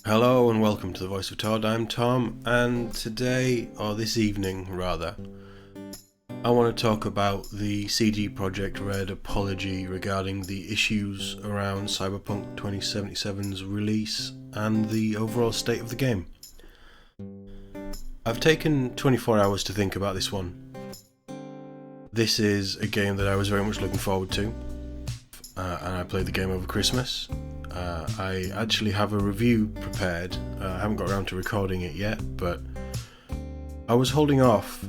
Hello and welcome to the Voice of TOD. I'm Tom, and today, or this evening rather, I want to talk about the Projekt Red apology regarding the issues around Cyberpunk 2077's release and the overall state of the game. I've taken 24 hours to think about this one. This is a game that I was very much looking forward to, and I played the game over Christmas. I actually have a review prepared. I haven't got around to recording it yet, but I was holding off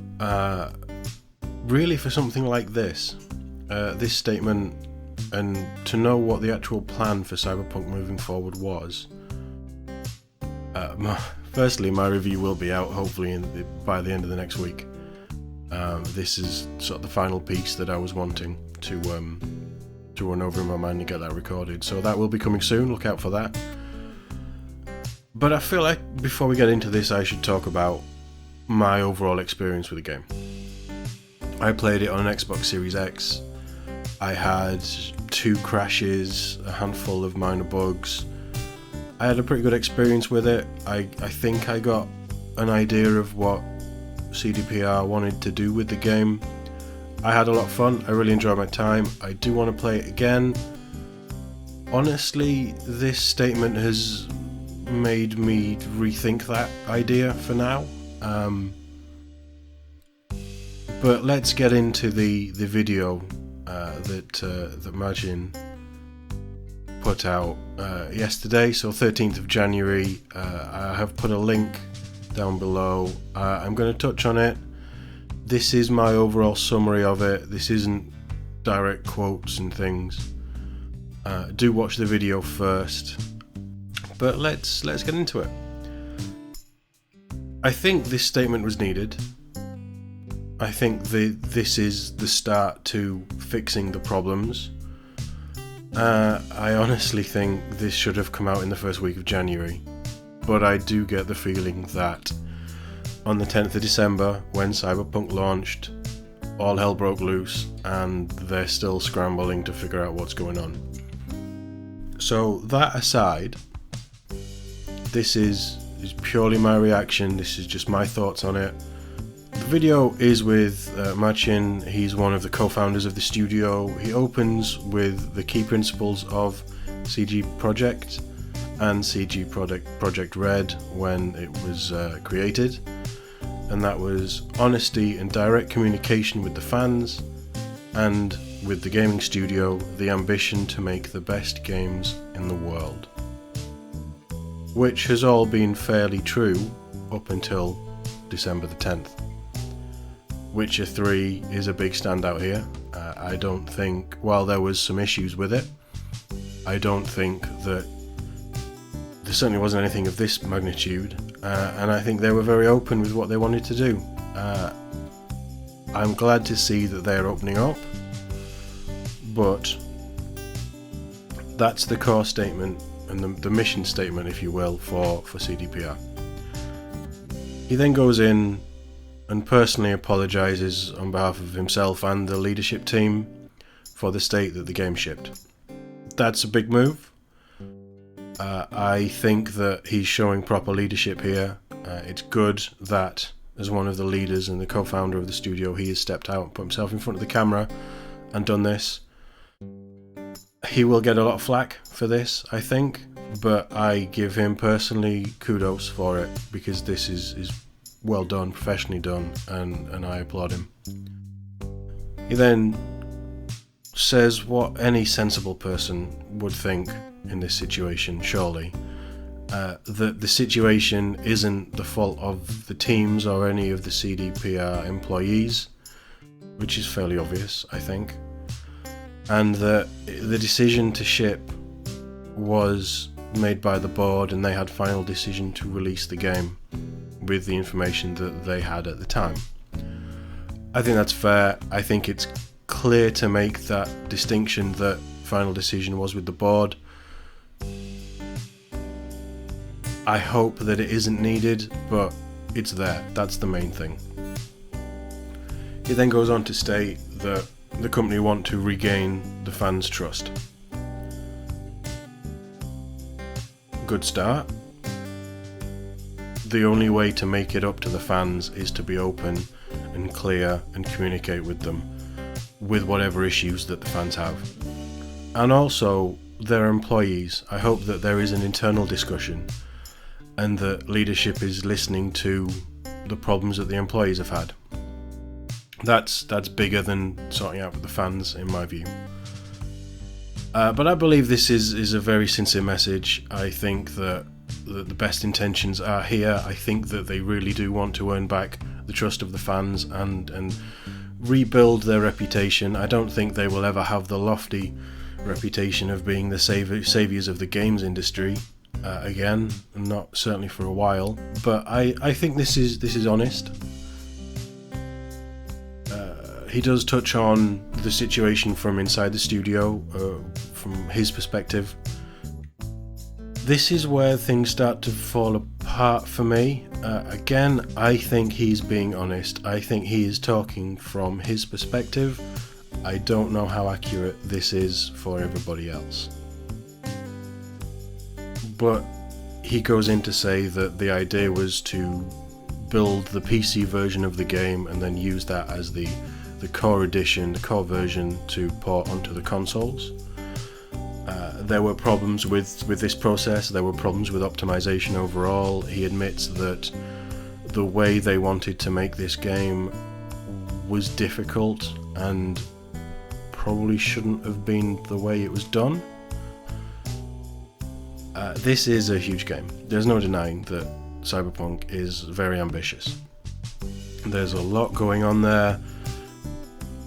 really for something like this statement, and to know what the actual plan for Cyberpunk moving forward was. Firstly, my review will be out hopefully by the end of the next week. This is sort of the final piece that I was wanting to run over in my mind and get that recorded, so that will be coming soon. Look out for that. But I feel like before we get into this, I should talk about my overall experience with the game. I played it on an Xbox Series X. I had 2 crashes, a handful of minor bugs. I had a pretty good experience with it. I think I got an idea of what CDPR wanted to do with the game. I had a lot of fun. I really enjoyed my time. I do want to play it again. Honestly, this statement has made me rethink that idea for now. But let's get into the video that Marcin put out yesterday, so 13th of January. I have put a link down below. I'm going to touch on it. This is my overall summary of it. This isn't direct quotes and things. Do watch the video first. But let's get into it. I think this statement was needed. I think this is the start to fixing the problems. I honestly think this should have come out in the first week of January. But I do get the feeling that on the 10th of December, when Cyberpunk launched, all hell broke loose and they're still scrambling to figure out what's going on. So that aside, this is purely my reaction. This is just my thoughts on it. The video is with Marcin. He's one of the co-founders of the studio. He opens with the key principles of Projekt and Projekt Red when it was created. And that was honesty and direct communication with the fans, and with the gaming studio, the ambition to make the best games in the world. Which has all been fairly true up until December the 10th. Witcher 3 is a big standout here. I don't think, while there was some issues with it, I don't think that there certainly wasn't anything of this magnitude. And I think they were very open with what they wanted to do. I'm glad to see that they're opening up, but that's the core statement and the mission statement, if you will, for CDPR. He then goes in and personally apologises on behalf of himself and the leadership team for the state that the game shipped. That's a big move. I think that he's showing proper leadership here. It's good that, as one of the leaders and the co-founder of the studio, he has stepped out and put himself in front of the camera and done this. He will get a lot of flack for this, I think, but I give him personally kudos for it, because this is well done, professionally done, and I applaud him. He then says what any sensible person would think in this situation, surely. That the situation isn't the fault of the teams or any of the CDPR employees, which is fairly obvious, I think. And that the decision to ship was made by the board, and they had final decision to release the game with the information that they had at the time. I think that's fair. I think it's clear to make that distinction that final decision was with the board. I hope that it isn't needed, but it's there. That's the main thing. He then goes on to state that the company want to regain the fans' trust. Good start. the only way to make it up to the fans is to be open and clear and communicate with them with whatever issues that the fans have. And also their employees. I hope that there is an internal discussion and that leadership is listening to the problems that the employees have had. That's bigger than sorting out with the fans, in my view. But I believe this is a very sincere message. I think that the best intentions are here. I think that they really do want to earn back the trust of the fans and rebuild their reputation. I don't think they will ever have the lofty reputation of being the saviors of the games industry again, not certainly for a while. But I think this is honest. He does touch on the situation from inside the studio, from his perspective. This is where things start to fall apart for me. Again, I think he's being honest. I think he is talking from his perspective. I don't know how accurate this is for everybody else. But he goes in to say that the idea was to build the PC version of the game and then use that as the core edition, the core version to port onto the consoles. There were problems with this process, there were problems with optimization overall. He admits that the way they wanted to make this game was difficult and probably shouldn't have been the way it was done. This is a huge game. There's no denying that Cyberpunk is very ambitious. There's a lot going on there.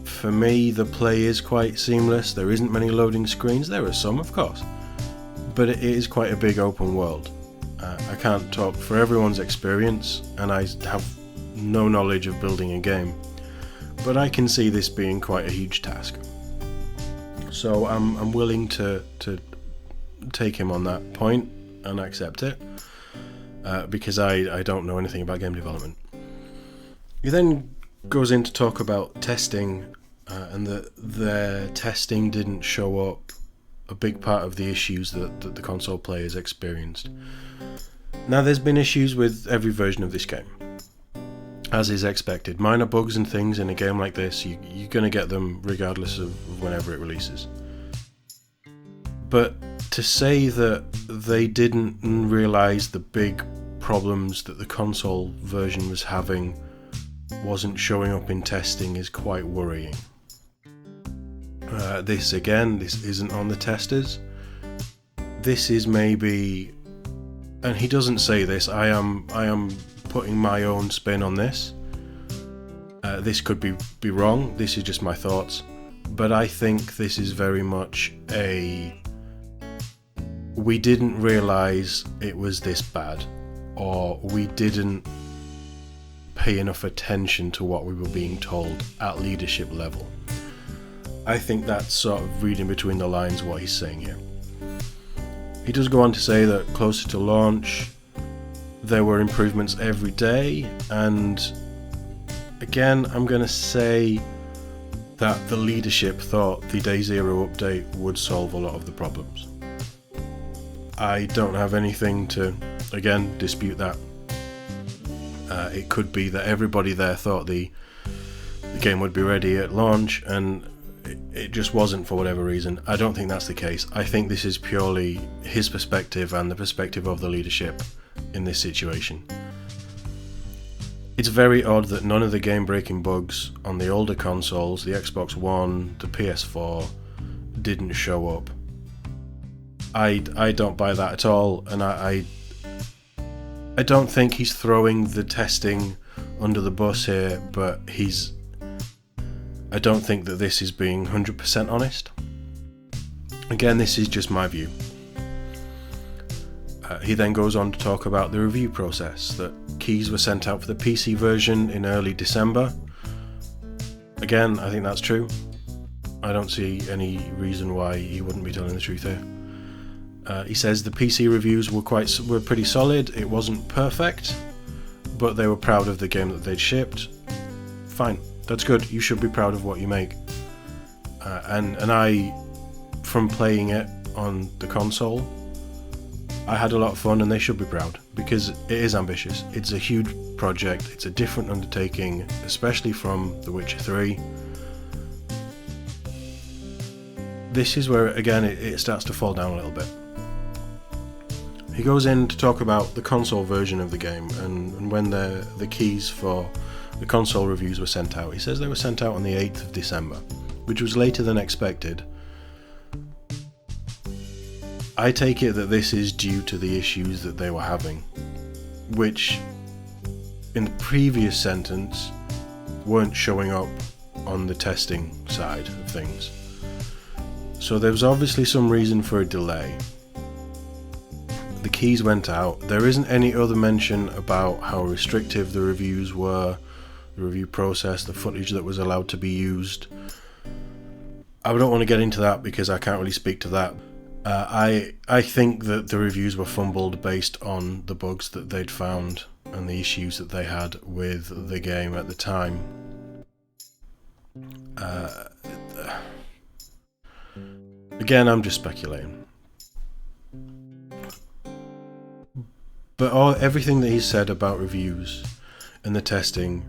For me, the play is quite seamless. There isn't many loading screens. There are some, of course, but it is quite a big open world. I can't talk for everyone's experience, and I have no knowledge of building a game, but I can see this being quite a huge task. So I'm willing to take him on that point and accept it, because I don't know anything about game development. He then goes in to talk about testing, and that their testing didn't show up a big part of the issues that the console players experienced. Now, there's been issues with every version of this game, as is expected. Minor bugs and things in a game like this, you're going to get them regardless of whenever it releases. But to say that they didn't realise the big problems that the console version was having wasn't showing up in testing is quite worrying. This isn't on the testers. This is maybe, and he doesn't say this, I am putting my own spin on this. This could be wrong, this is just my thoughts, but I think this is very much we didn't realise it was this bad, or we didn't pay enough attention to what we were being told at leadership level. I think that's sort of reading between the lines what he's saying here. He does go on to say that closer to launch there were improvements every day, and again I'm going to say that the leadership thought the Day Zero update would solve a lot of the problems. I don't have anything to, again, dispute that. It could be that everybody there thought the game would be ready at launch and it just wasn't for whatever reason. I don't think that's the case. I think this is purely his perspective and the perspective of the leadership in this situation. It's very odd that none of the game-breaking bugs on the older consoles, the Xbox One, the PS4, didn't show up. I don't buy that at all, and I don't think he's throwing the testing under the bus here, but I don't think that this is being 100% honest. Again, this is just my view. He then goes on to talk about the review process, that keys were sent out for the PC version in early December. Again, I think that's true. I don't see any reason why he wouldn't be telling the truth here. He says the PC reviews were pretty solid. It wasn't perfect, but they were proud of the game that they'd shipped. Fine, that's good. You should be proud of what you make. And I, from playing it on the console, I had a lot of fun and they should be proud, because it is ambitious. It's a huge project, it's a different undertaking, especially from The Witcher 3. This is where, again, it starts to fall down a little bit. He goes in to talk about the console version of the game and when the keys for the console reviews were sent out. He says they were sent out on the 8th of December, which was later than expected. I take it that this is due to the issues that they were having, which in the previous sentence weren't showing up on the testing side of things. So there was obviously some reason for a delay. The keys went out. There isn't any other mention about how restrictive the reviews were, the review process, the footage that was allowed to be used. I don't want to get into that because I can't really speak to that. I think that the reviews were fumbled based on the bugs that they'd found and the issues that they had with the game at the time. Again, I'm just speculating. But everything that he said about reviews and the testing,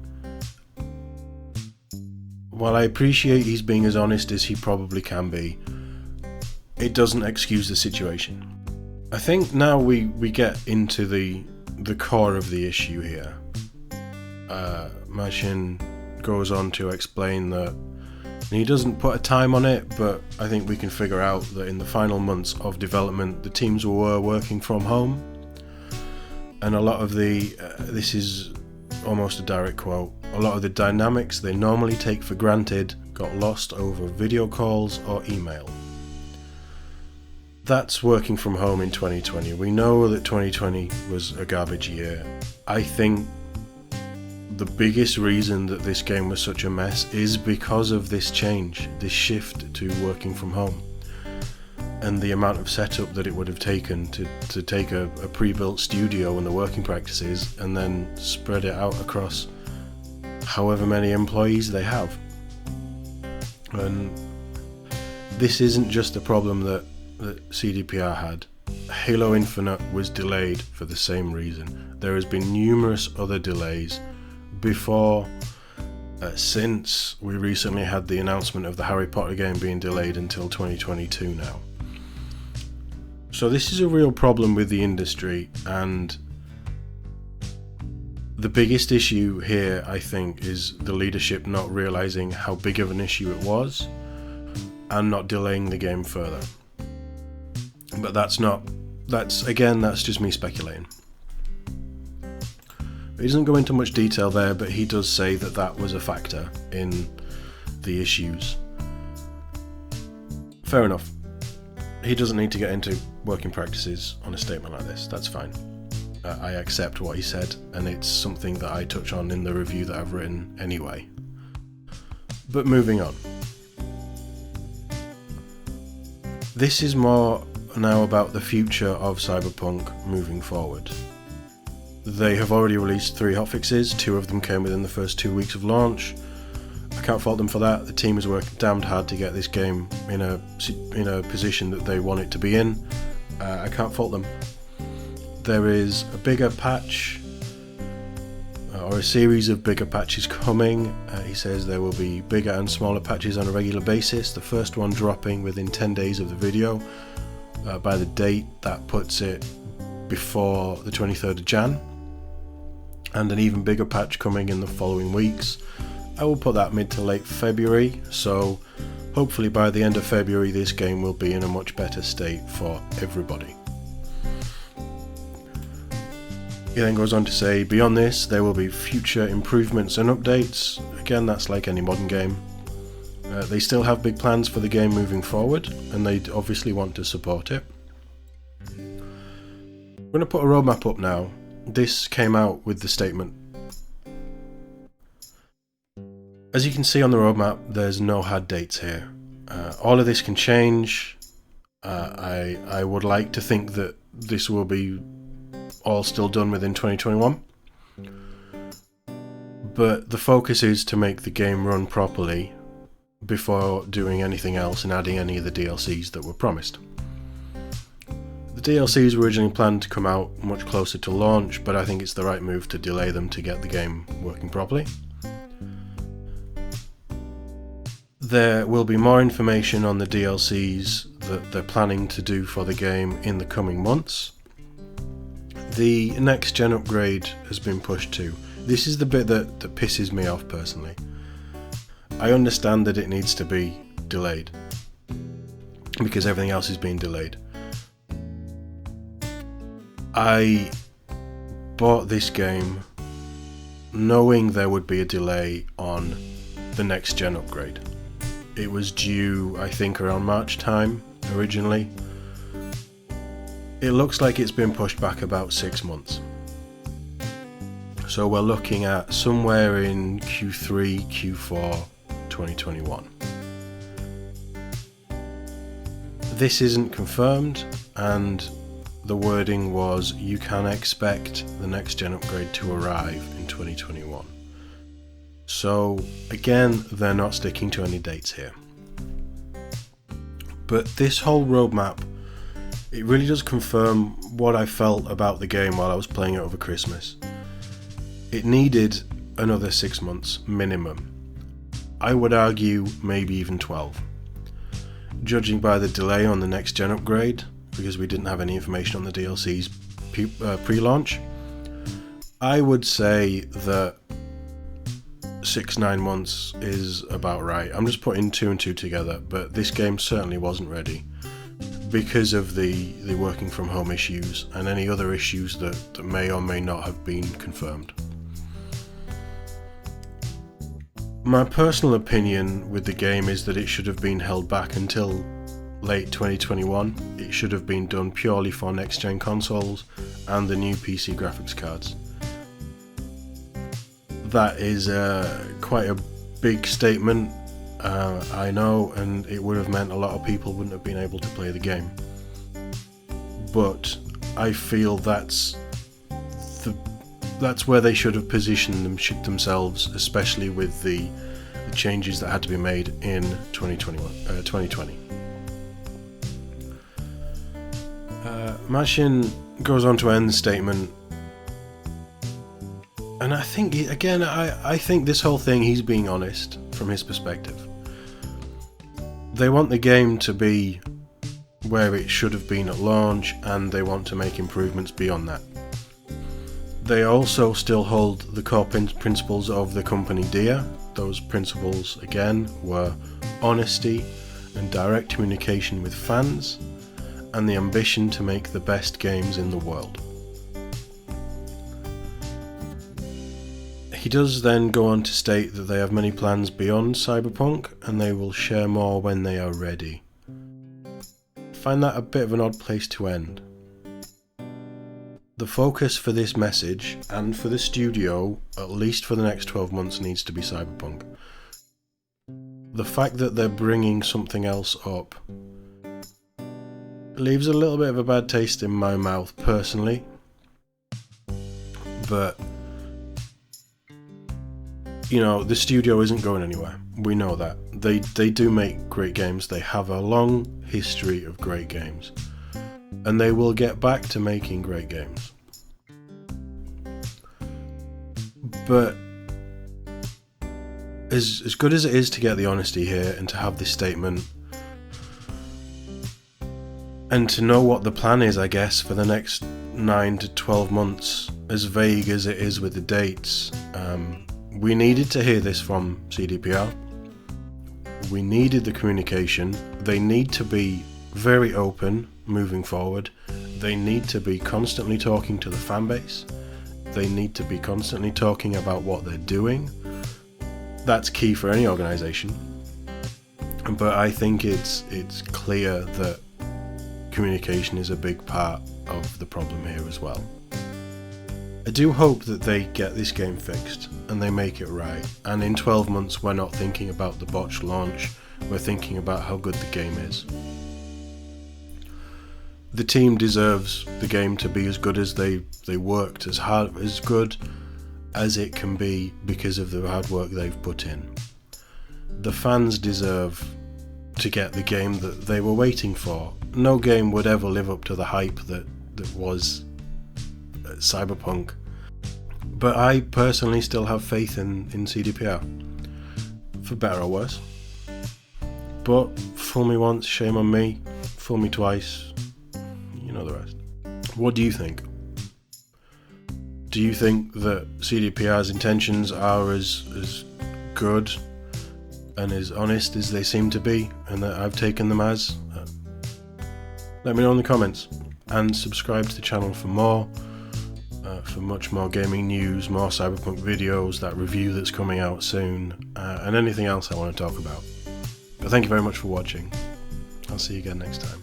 while I appreciate he's being as honest as he probably can be, it doesn't excuse the situation. I think now we get into the core of the issue here. Marcin goes on to explain that, and he doesn't put a time on it, but I think we can figure out that in the final months of development the teams were working from home, and a lot of this is almost a direct quote, a lot of the dynamics they normally take for granted got lost over video calls or email. That's working from home in 2020. We know that 2020 was a garbage year. I think the biggest reason that this game was such a mess is because of this change, this shift to working from home, and the amount of setup that it would have taken to take a pre-built studio and the working practices and then spread it out across however many employees they have. And this isn't just a problem that CDPR had. Halo Infinite was delayed for the same reason. There has been numerous other delays before, since we recently had the announcement of the Harry Potter game being delayed until 2022 now. So this is a real problem with the industry, and the biggest issue here, I think, is the leadership not realizing how big of an issue it was and not delaying the game further. But that's just me speculating. He doesn't go into much detail there, but he does say that that was a factor in the issues. Fair enough. He doesn't need to get into working practices on a statement like this. That's fine. I accept what he said, and it's something that I touch on in the review that I've written anyway. But moving on. This is more now about the future of Cyberpunk moving forward. They have already released 3 hotfixes, 2 of them came within the first 2 weeks of launch. I can't fault them for that. The team is working damned hard to get this game in a position that they want it to be in. I can't fault them. There is a bigger patch, or a series of bigger patches coming. He says there will be bigger and smaller patches on a regular basis, the first one dropping within 10 days of the video. By the date, that puts it before the 23rd of Jan, and an even bigger patch coming in the following weeks. I will put that mid to late February, so hopefully by the end of February this game will be in a much better state for everybody. He then goes on to say, beyond this there will be future improvements and updates. Again, that's like any modern game. They still have big plans for the game moving forward, and they obviously want to support it. I'm going to put a roadmap up now. This came out with the statement. As you can see on the roadmap, there's no hard dates here. All of this can change. I would like to think that this will be all still done within 2021. But the focus is to make the game run properly before doing anything else and adding any of the DLCs that were promised. The DLCs were originally planned to come out much closer to launch, but I think it's the right move to delay them to get the game working properly. There will be more information on the DLCs that they're planning to do for the game in the coming months. The next gen upgrade has been pushed too. This is the bit that pisses me off personally. I understand that it needs to be delayed because everything else is being delayed. I bought this game knowing there would be a delay on the next gen upgrade. It was due, I think, around March time originally. It looks like it's been pushed back about 6 months. So we're looking at somewhere in Q3, Q4 2021. This isn't confirmed, and the wording was you can expect the next gen upgrade to arrive in 2021. So again, they're not sticking to any dates here. But this whole roadmap, it really does confirm what I felt about the game while I was playing it over Christmas. It needed another 6 months minimum. I would argue maybe even 12. Judging by the delay on the next gen upgrade, because we didn't have any information on the DLCs pre-launch, I would say that 6-9 months is about right. I'm just putting 2 and 2 together, but this game certainly wasn't ready because of the working from home issues and any other issues that may or may not have been confirmed. My personal opinion with the game is that it should have been held back until late 2021. It should have been done purely for next gen consoles and the new PC graphics cards. That is quite a big statement, I know, and it would have meant a lot of people wouldn't have been able to play the game. But I feel that's where they should have positioned themselves, especially with the changes that had to be made in 2020. Marcin goes on to end the statement. And I think, again, I think this whole thing, he's being honest from his perspective. They want the game to be where it should have been at launch, and they want to make improvements beyond that. They also still hold the core principles of the company dear. Those principles, again, were honesty and direct communication with fans, and the ambition to make the best games in the world. He does then go on to state that they have many plans beyond Cyberpunk, and they will share more when they are ready. I find that a bit of an odd place to end. The focus for this message, and for the studio, at least for the next 12 months, needs to be Cyberpunk. The fact that they're bringing something else up leaves a little bit of a bad taste in my mouth personally, but you know, the studio isn't going anywhere. We know that. They do make great games. They have a long history of great games. And they will get back to making great games. But as good as it is to get the honesty here and to have this statement and to know what the plan is, I guess, for the next 9 to 12 months, as vague as it is with the dates, we needed to hear this from CDPR. We needed the communication. They need to be very open moving forward. They need to be constantly talking to the fan base. They need to be constantly talking about what they're doing. That's key for any organisation. But I think it's clear that communication is a big part of the problem here as well. I do hope that they get this game fixed and they make it right, and in 12 months we're not thinking about the botched launch, we're thinking about how good the game is. The team deserves the game to be as good as they worked, as good as it can be because of the hard work they've put in. The fans deserve to get the game that they were waiting for, no game would ever live up to the hype that was Cyberpunk. But I personally still have faith in CDPR, for better or worse. But fool me once, shame on me. Fool me twice, you know the rest. What do you think? Do you think that CDPR's intentions are as good and as honest as they seem to be, and that I've taken them as? Let me know in the comments, and subscribe to the channel for more, for much more gaming news, more Cyberpunk videos, that review that's coming out soon, and anything else I want to talk about. But thank you very much for watching. I'll see you again next time.